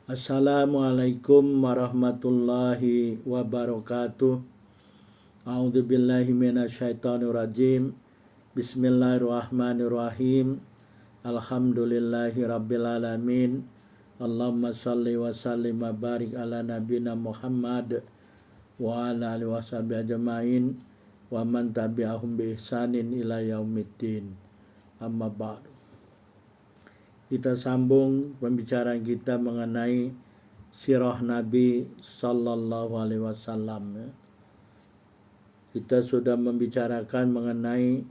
Assalamualaikum warahmatullahi wabarakatuh. A'udzubillahi minasyaitonirrajim. Bismillahirrahmanirrahim. Alhamdulillahi rabbil alamin. Allahumma salli wa sallim wa barik ala nabina Muhammad wa ala alihi washabihi ajmain wa man tabi'ahum bi ihsanin ila yaumiddin. Amma ba'du. Kita sambung pembicaraan kita mengenai sirah Nabi Sallallahu Alaihi Wasallam. Kita sudah membicarakan mengenai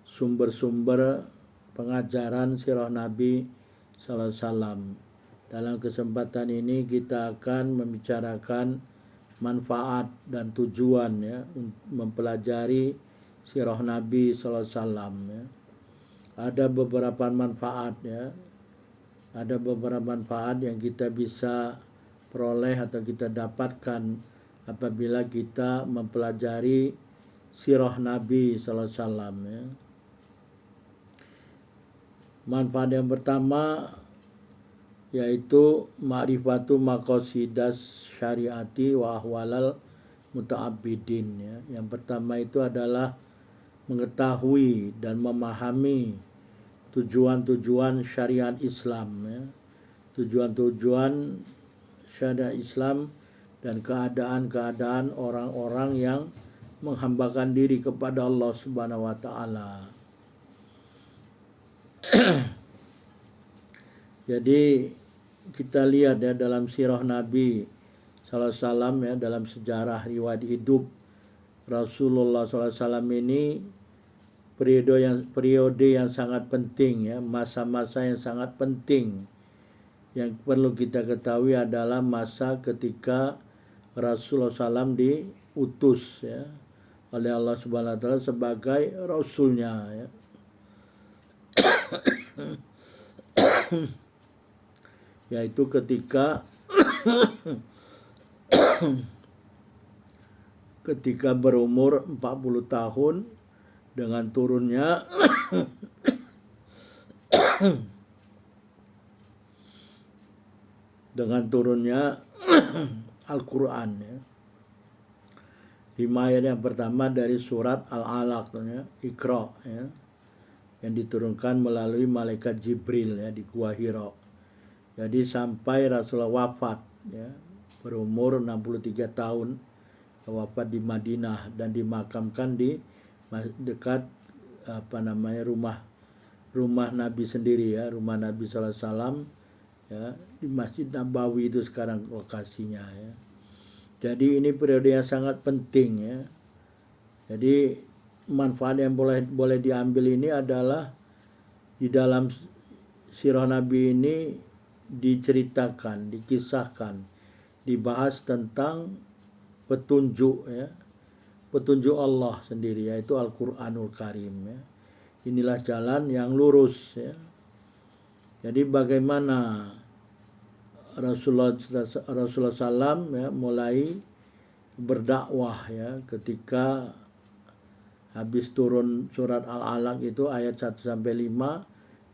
sumber-sumber pengajaran sirah Nabi Sallallahu Alaihi Wasallam. Dalam kesempatan ini kita akan membicarakan manfaat dan tujuan mempelajari sirah Nabi Sallallahu Alaihi Wasallam. Ada beberapa manfaat Ada beberapa manfaat yang kita bisa peroleh atau kita dapatkan apabila kita mempelajari sirah Nabi Sallallahu Alaihi Wasallam. Manfaat yang pertama yaitu ma'rifatu maqasidas syariati wa ahwalal muta'abbidin. Yang pertama itu adalah mengetahui dan memahami tujuan-tujuan syariat Islam, tujuan-tujuan syariat Islam dan keadaan-keadaan orang-orang yang menghambakan diri kepada Allah Subhanahu wa taala. Jadi kita lihat dalam sirah Nabi sallallahu alaihi wasallam dalam sejarah riwayat hidup Rasulullah sallallahu alaihi wasallam ini periode yang sangat penting, masa-masa yang sangat penting. Yang perlu kita ketahui adalah masa ketika Rasulullah SAW diutus oleh Allah Subhanahu wa taala sebagai rasulnya. Yaitu ketika berumur 40 tahun dengan turunnya Al-Quran. 5 ayat yang pertama dari surat Al-Alaq, Iqra, yang diturunkan melalui malaikat Jibril di Gua Hira. Jadi sampai Rasulullah wafat, berumur 63 tahun, wafat di Madinah dan dimakamkan di dekat rumah Nabi sendiri, rumah Nabi sallallahu alaihi wasallam, di Masjid Nabawi itu sekarang lokasinya. Jadi ini periode yang sangat penting. Jadi manfaat yang boleh diambil ini adalah di dalam sirah Nabi ini diceritakan, dikisahkan, dibahas tentang petunjuk Allah sendiri, yaitu Al-Quranul Karim. Inilah jalan yang lurus. Jadi bagaimana Rasulullah SAW mulai berdakwah ketika habis turun surat Al-Alaq itu ayat 1-5,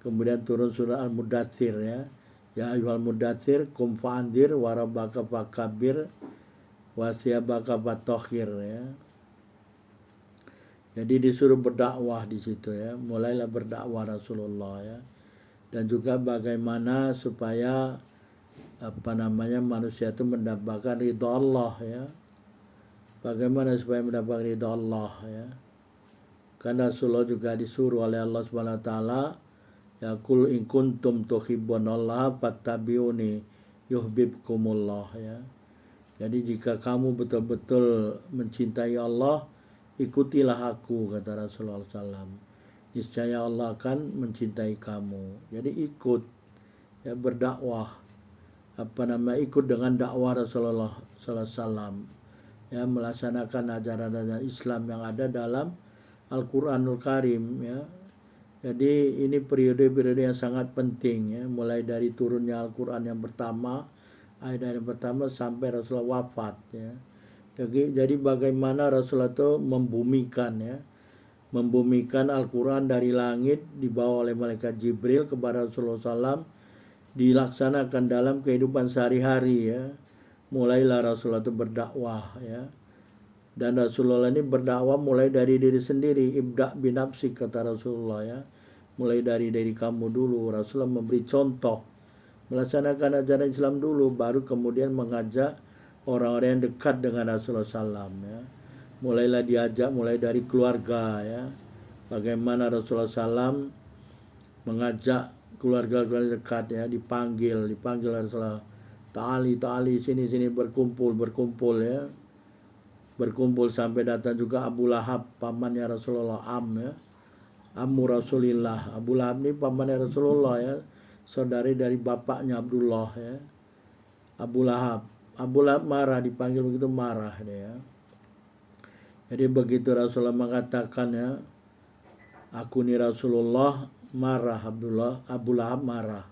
kemudian turun surat Al-Mudaththir, ya ayyuhal mudaththir qum fa'andzir wa rabbaka fakabbir wa thiyabaka fatahhir. Jadi disuruh berdakwah di situ, mulailah berdakwah Rasulullah, dan juga bagaimana supaya manusia itu mendapatkan ridha Allah, bagaimana supaya mendapatkan ridha Allah, Karena Rasulullah juga disuruh oleh Allah Subhanahu wa taala, ya qul in kuntum tuhibbunallaha fattabi'uni yuhibbukumullah, Jadi jika kamu betul-betul mencintai Allah, ikutilah aku, kata Rasulullah SAW. Niscaya Allah akan mencintai kamu. Jadi ikut, berdakwah, ikut dengan dakwah Rasulullah SAW, melaksanakan ajaran Islam yang ada dalam Al-Quranul Karim. Jadi ini periode-periode yang sangat penting, mulai dari turunnya Al-Quran yang pertama, ayat yang pertama sampai Rasulullah wafat. Jadi bagaimana Rasulullah itu membumikan Al-Quran dari langit dibawa oleh malaikat Jibril kepada Rasulullah SAW dilaksanakan dalam kehidupan sehari-hari ya. Mulailah Rasulullah itu berdakwah ya. Dan Rasulullah ini berdakwah mulai dari diri sendiri, ibda' binafsi kata Rasulullah ya. Mulai dari kamu dulu. Rasulullah memberi contoh, melaksanakan ajaran Islam dulu, baru kemudian mengajak orang-orang yang dekat dengan Rasulullah SAW ya. Mulailah diajak mulai dari keluarga ya. Bagaimana Rasulullah SAW mengajak keluarga dekat ya, dipanggil Rasulullah, ta'ali sini berkumpul ya. Berkumpul sampai datang juga Abu Lahab, pamannya Rasulullah, Ammu Rasulillah. Abu Lahab ini pamannya Rasulullah ya, saudari dari bapaknya Abdullah ya. Abu Lahab marah, dipanggil begitu marah dia ya. Jadi begitu Rasulullah mengatakan ya, aku ni Rasulullah, marah Abu Lahab marah.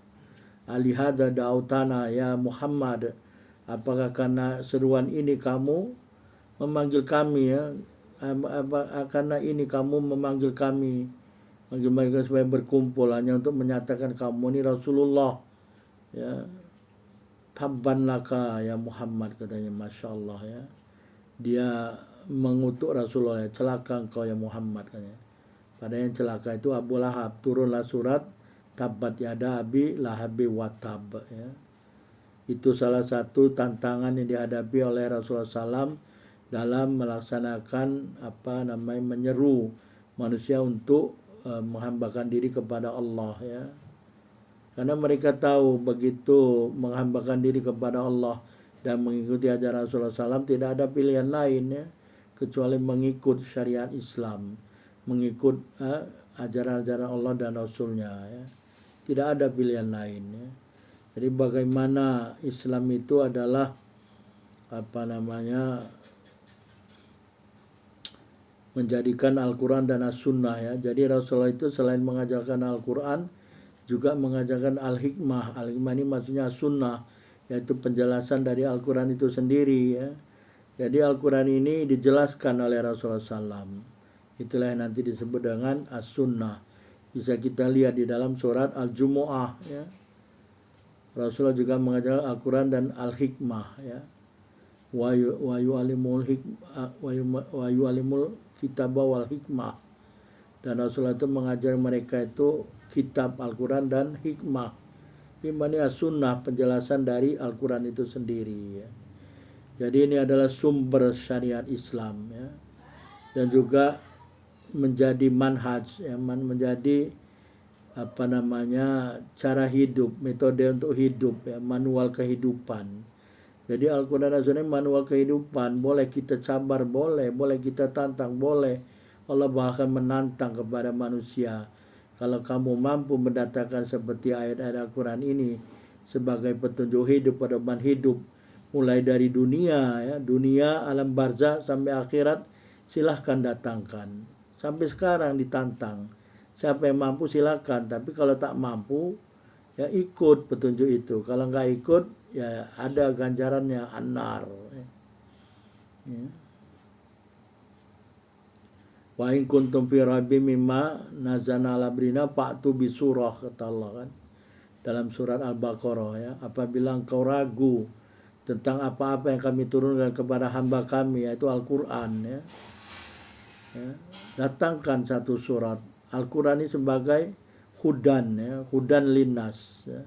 Alihada da'utana ya Muhammad, apakah karena seruan ini kamu memanggil kami ya? Karena ini kamu memanggil kami, manggil mereka supaya berkumpul hanya untuk menyatakan kamu ini Rasulullah ya. Tabban laka ya Muhammad, katanya. Masya Allah ya, dia mengutuk Rasulullah ya, celaka engkau ya Muhammad katanya. Padahal yang celaka itu Abu Lahab. Turunlah surat Tabbat yada abi lahabi watab ya. Itu salah satu tantangan yang dihadapi oleh Rasulullah SAW dalam melaksanakan menyeru manusia untuk menghambakan diri kepada Allah ya. Karena mereka tahu begitu menghambakan diri kepada Allah dan mengikuti ajaran Rasulullah SAW, tidak ada pilihan lain ya, kecuali mengikut syariat Islam, mengikut ajaran-ajaran Allah dan Rasulnya ya. Tidak ada pilihan lain ya. Jadi bagaimana Islam itu adalah menjadikan Al-Quran dan As-Sunnah ya. Jadi Rasulullah itu selain mengajarkan Al-Quran juga mengajarkan Al-Hikmah. Al-Hikmah ini maksudnya As-Sunnah, yaitu penjelasan dari Al-Quran itu sendiri ya. Jadi Al-Quran ini dijelaskan oleh Rasulullah SAW. Itulah yang nanti disebut dengan As-Sunnah. Bisa kita lihat di dalam surat Al-Jumu'ah ya. Rasulullah juga mengajarkan Al-Quran dan Al-Hikmah ya. Wa yu'alimul kitab wal hikmah. Dan Rasulullah itu mengajar mereka itu kitab Al-Quran dan hikmah. Hikmah ini As-Sunnah, penjelasan dari Al-Quran itu sendiri ya. Jadi ini adalah sumber syariat Islam ya. Dan juga menjadi manhaj ya, menjadi cara hidup, metode untuk hidup ya, manual kehidupan. Jadi Al-Quran dan As-Sunnah manual kehidupan. Boleh kita cabar, boleh kita tantang, boleh. Allah bahkan menantang kepada manusia. Kalau kamu mampu mendatangkan seperti ayat-ayat Al-Quran ini sebagai petunjuk hidup, pedoman hidup, mulai dari dunia ya, dunia alam barzah sampai akhirat, silahkan datangkan. Sampai sekarang ditantang. Siapa yang mampu silahkan, tapi kalau tak mampu ya ikut petunjuk itu. Kalau nggak ikut ya ada ganjarannya, an-nar ya. Wa in kuntum fi raibin mimma nazalna ala abdina fa'tu bi surah, kata Allah kan dalam surat Al-Baqarah ya. Apabila engkau ragu tentang apa-apa yang kami turunkan kepada hamba kami, yaitu Al-Quran ya, datangkan satu surat. Al-Quran ini sebagai hudan ya, hudan linnas ya.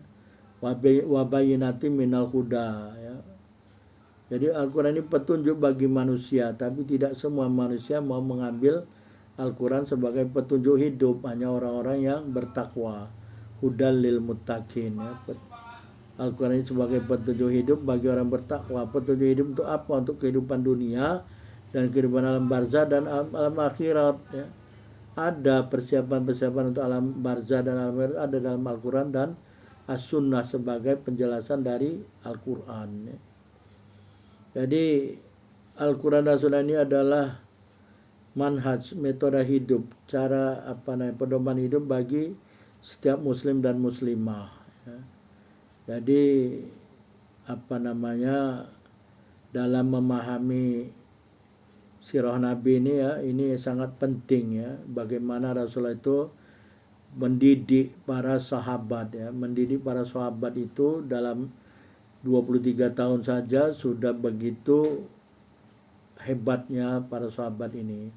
Wa bayyinatin minal huda ya. Jadi Al-Quran ini petunjuk bagi manusia, tapi tidak semua manusia mau mengambil Al-Quran sebagai petunjuk hidup, hanya orang-orang yang bertakwa. Hudal lil muttaqin ya. Al-Quran ini sebagai petunjuk hidup bagi orang bertakwa. Petunjuk hidup untuk apa? Untuk kehidupan dunia dan kehidupan alam barzah dan alam akhirat ya. Ada persiapan-persiapan untuk alam barzah dan alam akhirat ada dalam Al-Quran dan As-Sunnah sebagai penjelasan dari Al-Quran ya. Jadi Al-Quran dan As-Sunnah ini adalah manhaj, metode hidup, cara pedoman hidup bagi setiap muslim dan muslimah ya. Jadi dalam memahami sirah Nabi ini ya, ini sangat penting ya, bagaimana Rasulullah itu mendidik para sahabat ya. Mendidik para sahabat itu dalam 23 tahun saja sudah begitu hebatnya para sahabat ini,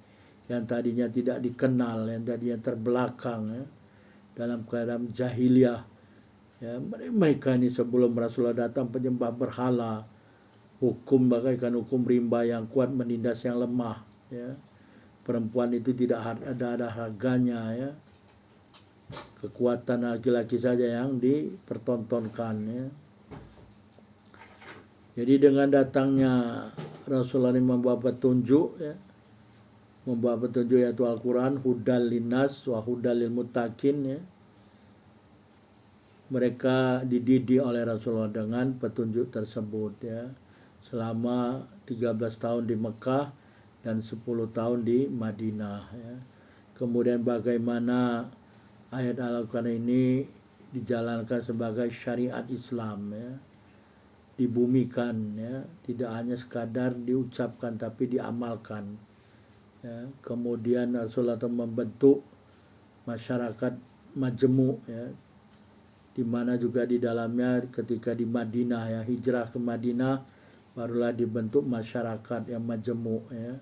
yang tadinya tidak dikenal, yang tadinya terbelakang ya, dalam keadaan jahiliyah ya. Mereka ini sebelum Rasulullah datang penyembah berhala, hukum bagaikan hukum rimba yang kuat menindas yang lemah ya. Perempuan itu tidak ada harganya ya. Kekuatan laki-laki saja yang dipertontonkan ya. Jadi dengan datangnya Rasulullah ini membawa petunjuk ya, membawa petunjuk yaitu Al-Quran, hudal linnas wa hudal lil muttaqin ya. Mereka dididik oleh Rasulullah dengan petunjuk tersebut ya, selama 13 tahun di Mekah dan 10 tahun di Madinah ya. Kemudian bagaimana ayat Al-Quran ini dijalankan sebagai syariat Islam ya, dibumikan ya, tidak hanya sekadar diucapkan tapi diamalkan ya. Kemudian Rasulullah membentuk masyarakat majemuk ya, di mana juga di dalamnya ketika di Madinah ya, hijrah ke Madinah barulah dibentuk masyarakat yang majemuk ya.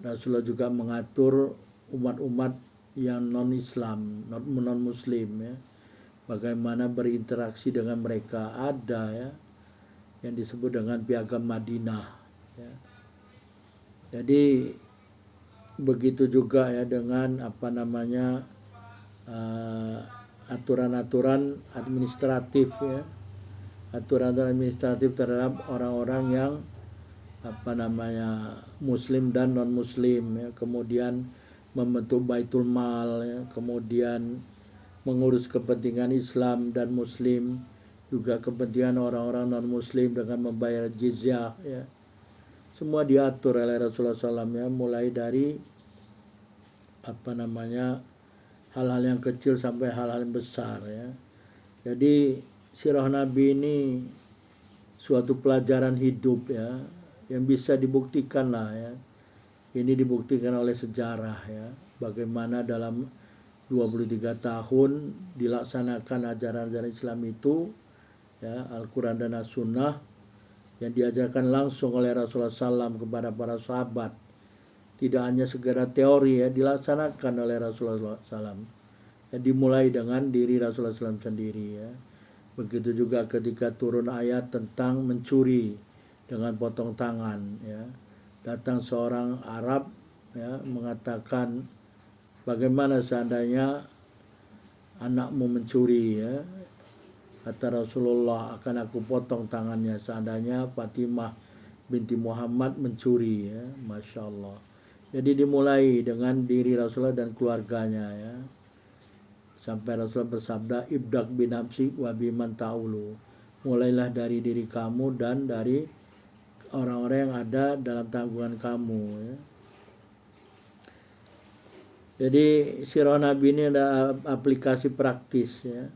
Rasulullah juga mengatur umat-umat yang non-Islam, non-Muslim ya, bagaimana berinteraksi dengan mereka. Ada ya yang disebut dengan piagam Madinah ya. Jadi begitu juga ya dengan aturan-aturan administratif ya, aturan-aturan administratif terhadap orang-orang yang Muslim dan non Muslim ya. Kemudian membentuk Baitul Mal ya, kemudian mengurus kepentingan Islam dan Muslim, juga kepentingan orang-orang non Muslim dengan membayar jizyah ya. Semua diatur oleh Rasulullah SAW ya, mulai dari hal-hal yang kecil sampai hal-hal yang besar ya. Jadi sirah Nabi ini suatu pelajaran hidup ya, yang bisa dibuktikan lah ya. Ini dibuktikan oleh sejarah ya, bagaimana dalam 23 tahun dilaksanakan ajaran-ajaran Islam itu ya, Al-Quran dan As-Sunnah yang diajarkan langsung oleh Rasulullah SAW kepada para sahabat. Tidak hanya segera teori ya, dilaksanakan oleh Rasulullah SAW ya, dimulai dengan diri Rasulullah SAW sendiri ya. Begitu juga ketika turun ayat tentang mencuri dengan potong tangan ya. Datang seorang Arab ya, mengatakan, bagaimana seandainya anakmu mencuri ya. Kata Rasulullah, akan aku potong tangannya seandainya Fatimah binti Muhammad mencuri ya. Masya Allah. Jadi dimulai dengan diri Rasulullah dan keluarganya ya. Sampai Rasulullah bersabda, ibdak binafsik wa biman ta'ulu. Mulailah dari diri kamu dan dari orang-orang yang ada dalam tanggungan kamu ya. Jadi sirah Nabi ini ada aplikasi praktis ya.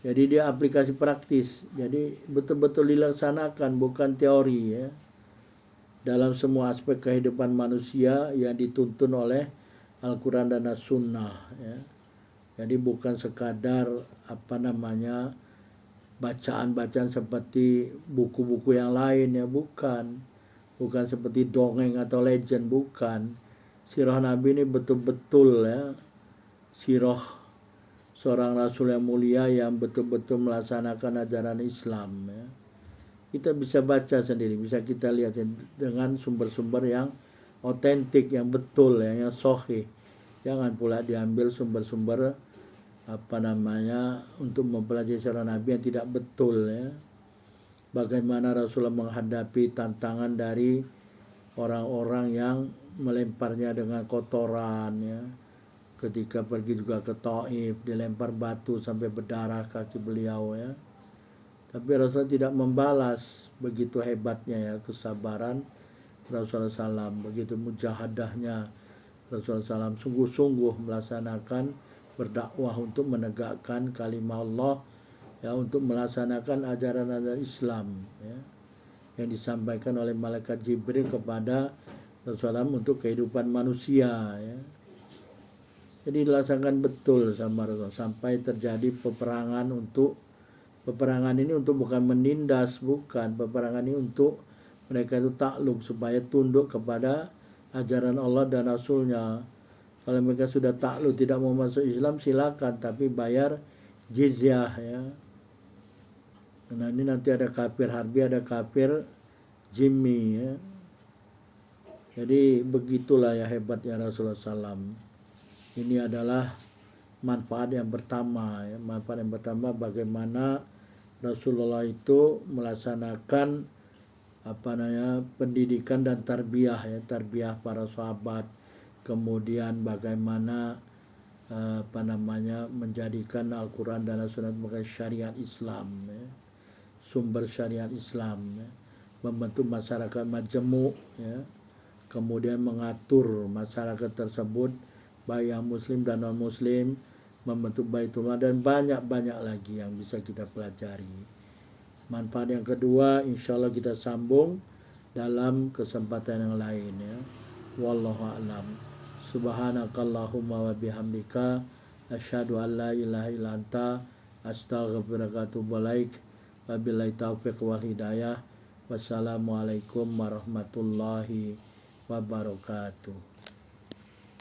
Jadi dia aplikasi praktis. Jadi betul-betul dilaksanakan, bukan teori ya. Dalam semua aspek kehidupan manusia yang dituntun oleh Al-Quran dan As-Sunnah ya. Jadi bukan sekadar bacaan-bacaan seperti buku-buku yang lain ya, bukan seperti dongeng atau legend, bukan. Sirah Nabi ini betul-betul ya, sirah seorang Rasul yang mulia yang betul-betul melaksanakan ajaran Islam ya. Kita bisa baca sendiri, bisa kita lihat dengan sumber-sumber yang otentik, yang betul ya, yang sahih. Jangan pula diambil sumber-sumber untuk mempelajari sirah Nabi yang tidak betul ya. Bagaimana Rasulullah menghadapi tantangan dari orang-orang yang melemparnya dengan kotoran ya. Ketika pergi juga ke Taif, dilempar batu sampai berdarah kaki beliau ya. Tapi Rasulullah tidak membalas. Begitu hebatnya ya kesabaran Rasulullah SAW, begitu mujahadahnya Rasulullah SAW, sungguh-sungguh melaksanakan berdakwah untuk menegakkan kalimah Allah ya, untuk melaksanakan ajaran-ajaran Islam ya, yang disampaikan oleh malaikat Jibril kepada Rasulullah untuk kehidupan manusia ya. Jadi dilaksanakan betul sama Rasul sampai terjadi peperangan ini untuk bukan menindas, bukan. Peperangan ini untuk mereka itu takluk supaya tunduk kepada ajaran Allah dan Rasulnya. Kalau mereka sudah takluk tidak mau masuk Islam silakan, tapi bayar jizyah ya. Nah ini nanti ada kafir harbi, ada kafir jimmi ya. Jadi begitulah ya hebatnya Rasulullah SAW. Ini adalah manfaat yang pertama ya. Manfaat yang pertama bagaimana Rasulullah itu melaksanakan pendidikan dan tarbiyah ya, tarbiyah para sahabat. Kemudian bagaimana menjadikan Al-Quran dan As-Sunnah sebagai syariat Islam ya. Sumber syariat Islam ya. Membentuk masyarakat majemuk ya. Kemudian mengatur masyarakat tersebut baik yang muslim dan non muslim, membentuk Baitullah, dan banyak-banyak lagi yang bisa kita pelajari. Manfaat yang kedua insya Allah kita sambung dalam kesempatan yang lain ya. Wallahu a'lam. Subhanakallahumma wa bihamdika asyhadu an la ilaha illa anta astaghfiruka wa atubu ilaik. Wabillahi taufiq wal hidayah. Wassalamualaikum warahmatullahi wabarakatuh.